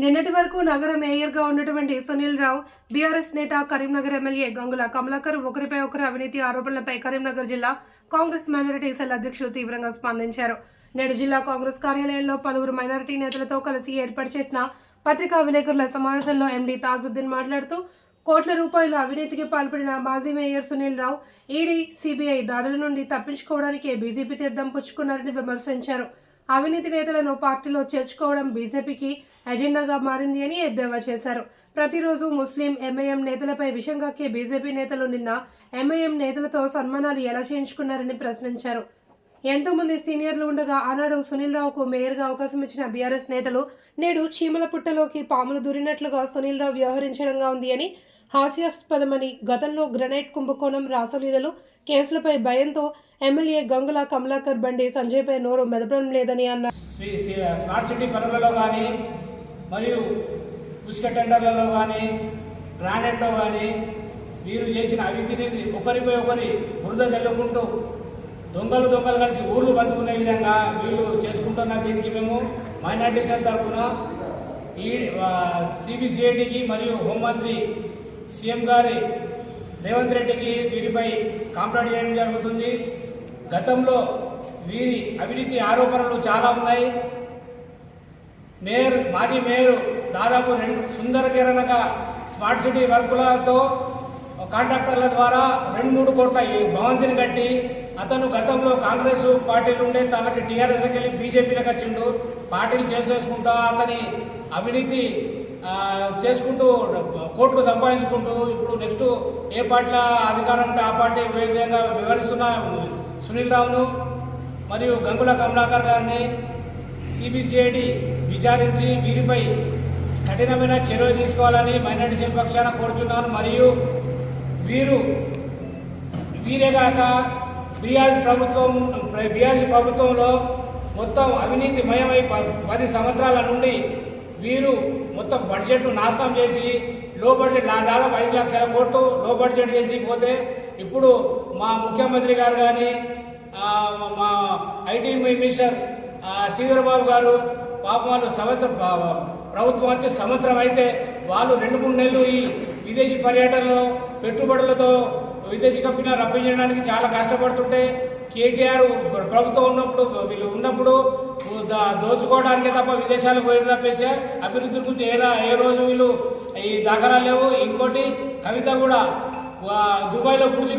నిన్నటి వరకు నగర మేయర్గా ఉన్నటువంటి సునీల్ రావు బీఆర్ఎస్ నేత కరీంనగర్ ఎమ్మెల్యే గంగుల కమలాకర్ ఒకరిపై ఒకరు అవినీతి ఆరోపణలపై కరీంనగర్ జిల్లా కాంగ్రెస్ మైనారిటీ సెల్ అధ్యక్షులు తీవ్రంగా స్పందించారు. నేడు జిల్లా కాంగ్రెస్ కార్యాలయంలో పలువురు మైనారిటీ నేతలతో కలిసి ఏర్పాటు చేసిన పత్రికా విలేకరుల సమావేశంలో ఎండీ తాజుద్దీన్ మాట్లాడుతూ కోట్ల రూపాయల అవినీతికి పాల్పడిన మాజీ mayor Sunil Rao ED, CBI దాడుల నుండి తప్పించుకోవడానికి బీజేపీ తీర్థం పుచ్చుకున్నారని విమర్శించారు. అవినీతి నేతలను పార్టీలో చేర్చుకోవడం బీజేపీకి ఎజెండాగా మారింది అని ఎద్దేవా చేశారు. ప్రతిరోజు ముస్లిం ఎంఐఎం నేతలపై విషం కక్కే బీజేపీ నేతలు నిన్న ఎంఐఎం నేతలతో సన్మానాలు ఎలా చేయించుకున్నారని ప్రశ్నించారు. ఎంతో మంది సీనియర్లు ఉండగా ఆనాడు సునీల్ రావుకు మేయర్గా అవకాశం ఇచ్చిన బీఆర్ఎస్ నేతలు నేడు చీమల పుట్టలోకి పాములు దూరినట్లుగా సునీల్ రావు వ్యవహరించడంగా ఉంది అని హాస్యాస్పదమని, గతంలో గ్రనైట్ కుంభకోణం, రాసలీలలు కేసులపై భయంతో ఎమ్మెల్యే గంగుల కమలాకర్ బండి సంజయ్పై నోరు మెదపడం లేదని అన్నారు. స్మార్ట్ సిటీ పనులలో కానీ మరియు ఉసుక టెండర్లలో కానీ గ్రానైట్లో కానీ వీరు చేసిన అవినీతిని ఒకరిపై ఒకరి బురద చల్లుకుంటూ దొంగలు కలిసి ఊర్లు పంచుకునే విధంగా వీళ్ళు చేసుకుంటున్న దీనికి మేము మైనార్టీ సెల్ తరఫున ఈ సిబిసిఐడికి మరియు హోంమంత్రి సీఎం గారి రేవంత్ రెడ్డికి వీరిపై కంప్లైంట్ చేయడం జరుగుతుంది. గతంలో వీరి అవినీతి ఆరోపణలు చాలా ఉన్నాయి. మాజీ మేయర్ దాదాపు సుందర కిరణగా స్మార్ట్ సిటీ వర్కులతో కాంట్రాక్టర్ల ద్వారా 2-3 కోట్ల భవంతిని కట్టి అతను గతంలో కాంగ్రెస్ పార్టీలు ఉండే తనకి టీఆర్ఎస్కి వెళ్ళి బీజేపీలకు వచ్చిండు. పార్టీలు చేసుకుంటా అతని అవినీతి చేసుకుంటూ కోట్లు సంపాదించుకుంటూ ఇప్పుడు నెక్స్ట్ ఏ పార్టీల అధికారం ఉంటే ఆ పార్టీ విధంగా వివరిస్తున్న సునీల్ రావును మరియు గంగుల కమలాకర్ గారిని సిబిసిఐడి విచారించి వీరిపై కఠినమైన చర్యలు తీసుకోవాలని మైనార్టీ సెల్ పక్షాన కోరుచున్నాను. మరియు వీరేగాక బీఆర్ఎస్ ప్రభుత్వంలో మొత్తం అవినీతి మయమై 10 సంవత్సరాల నుండి వీరు మొత్తం బడ్జెట్ను నాశనం చేసి లో బడ్జెట్ దాదాపు 5 లక్షల కోట్లు లో బడ్జెట్ చేసి పోతే ఇప్పుడు మా ముఖ్యమంత్రి గారు కానీ మా ఐటీ మినిస్టర్ శ్రీధరబాబు గారు పాపం వాళ్ళు ప్రభుత్వం వచ్చే సంవత్సరం అయితే వాళ్ళు 2-3 నెలలు ఈ విదేశీ పర్యటనలో పెట్టుబడులతో విదేశీ కంపెనీ రప్పించడానికి చాలా కష్టపడుతుంటే కేటీఆర్ ప్రభుత్వం వీళ్ళు ఉన్నప్పుడు దోచుకోవడానికే తప్ప విదేశాలకు పోయి తప్పించే అభివృద్ధి గురించి ఏ రోజు వీళ్ళు ఈ దాఖలా లేవు. ఇంకోటి కవిత కూడా దుబాయ్లో బుర్జ్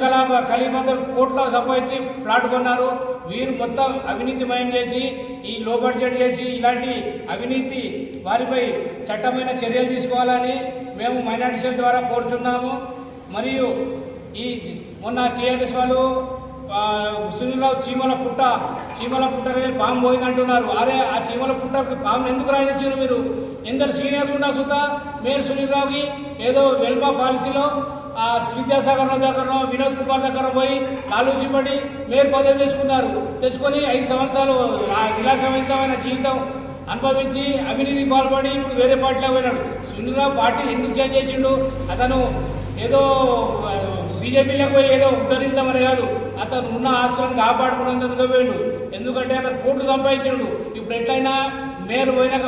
ఖలీఫాతో కోట్ల సంపాదించి ఫ్లాట్ కొన్నారు. వీరు మొత్తం అవినీతిమయం చేసి ఈ లో బడ్జెట్ చేసి ఇలాంటి అవినీతి వారిపై చట్టమైన చర్యలు తీసుకోవాలని మేము మైనార్టీ సెల్ ద్వారా కోరుచున్నాము. మరియు ఈ మొన్న టీఆర్ఎస్ వాళ్ళు సునీల్ రావు చీమల పుట్ట పాము పోయిందంటున్నారు. అరే ఆ చీమల పుట్టకి పాము ఎందుకు రాయించారు మీరు? ఎందరు సీనియర్లు ఉన్నా సుతా మీరు సునీల్ రావుకి ఏదో వెల్బా పాలసీలో విద్యాసాగర్ దగ్గర వినోద్ కుమార్ దగ్గర పోయి లాలూచి పడి మేయర్ పదవి తెచ్చుకొని 5 సంవత్సరాలు విలాసవంతమైన జీవితం అనుభవించి అవినీతి పాల్పడి ఇప్పుడు వేరే పార్టీలో పోయినాడు. సునీల్ రావు పార్టీ ఎందుకు చేంజ్ చేసిండు? అతను ఏదో బీజేపీలోకి పోయి ఏదో ఉద్ధరిద్దామని కాదు, అతను ఉన్న ఆస్తులను కాపాడుకున్నందుకు పోయిండు. ఎందుకంటే అతను కోట్లు సంపాదించాడు. ఇప్పుడు ఎట్లయినా మేయర్ పోయినాక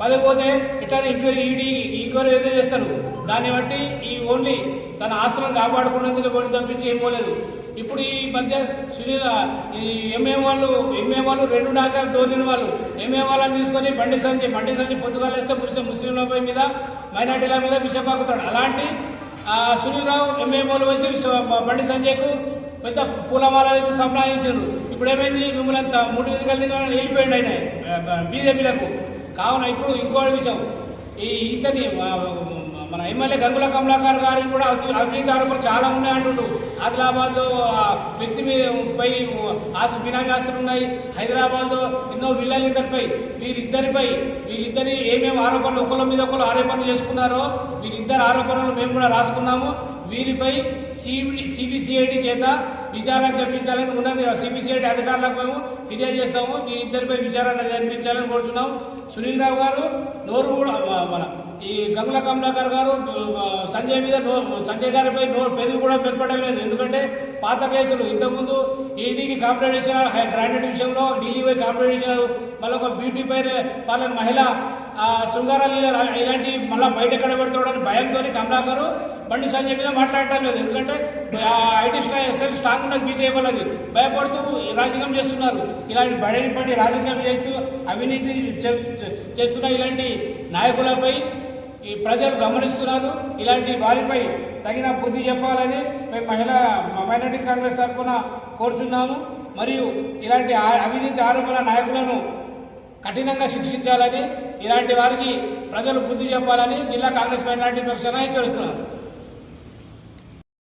పదవి పోతే ఎట్లయినా ఇంక్వైరీ ఏదో చేస్తారు. దాన్ని బట్టి ఈ ఓన్లీ తన ఆస్తులను కాపాడుకున్నందుకు పోయి తప్పించి ఏం పోలేదు. ఇప్పుడు ఈ మధ్య సునీల్ ఈ ఎంఏం వాళ్ళు 2 డాకాలు తోలిన వాళ్ళు ఎంఏం వాళ్ళని తీసుకొని బండి సంజయ్ పొద్దుగాలేస్తే ముస్లింలపై మీద మైనార్టీల మీద విషయం పాకుతాడు. అలాంటి సునీల్ రావు ఎంఏం వాళ్ళు వేసి బండి సంజయ్కు పెద్ద పూలమాల వేసి సంప్రదించారు. ఇప్పుడు ఏమైంది? మిమ్మల్ని అంత 3 విధికలు వెళ్ళిపోయింది ఆయన బీజేపీలకు. కావున ఇప్పుడు ఇంకో విషయం, ఇతని మన ఎమ్మెల్యే గంగుల కమలాకర్ గారికి కూడా అవినీతి ఆరోపణలు చాలా ఉన్నాయంటుండు. ఆదిలాబాద్లో వ్యక్తి పై బినామీ ఆస్తులు ఉన్నాయి. హైదరాబాద్లో ఎన్నో విల్లాలు వీళ్ళిద్దరి ఏమేమి ఆరోపణలు ఒకళ్ళ మీద ఒకళ్ళు ఆరోపణలు చేసుకున్నారో వీళ్ళిద్దరు ఆరోపణలు మేము కూడా రాసుకున్నాము. వీరిపై సిబిసిఐడి చేత విచారణ జరిపించాలని ఉన్నది. సిబిసిఐడి అధికారులకు మేము ఫిర్యాదు చేస్తాము. వీరిద్దరిపై విచారణ జరిపించాలని కోరుతున్నాము. సునీల్ రావు గారు నోరు కూడా మన ఈ గంగుల కమలాకర్ గారు సంజయ్ గారిపై పెదవి కూడా మెదపడలేదు. ఎందుకంటే పాత కేసులు ఇంతకుముందు ఈడీకి కంప్లైంట్ ఇచ్చిన గ్రాండెడ్ విషయంలో ఢిల్లీ పోయి కంప్లైంట్ ఇచ్చినారు. మళ్ళీ ఒక బ్యూటీ పై పార్లర్ మహిళ శృంగారాలు ఇలాంటి మళ్ళీ బయట ఎక్కడ పెడతాడని భయంతో కమలాకర్ బండి సంజయ్ మీద మాట్లాడటం లేదు. ఎందుకంటే ఐటీ ఎస్ఎల్ స్ట్రాంగ్ ఉన్నది బీజేపీ వాళ్ళది, భయపడుతూ రాజకీయం చేస్తున్నారు. ఇలాంటి బడి రాజకీయం చేస్తూ అవినీతి చేస్తున్న ఇలాంటి నాయకులపై ఈ ప్రజలు గమనిస్తున్నారు. ఇలాంటి వారిపై తగిన బుద్ధి చెప్పాలని మేము మైనార్టీ కాంగ్రెస్ తరఫున కోరుతున్నాము. మరియు ఇలాంటి అవినీతి ఆరోపణ నాయకులను కఠినంగా శిక్షించాలని, ఇలాంటి వారికి ప్రజలు బుద్ధి చెప్పాలని జిల్లా కాంగ్రెస్ మైనార్టీ పక్షాన హెచ్చరిస్తున్నారు.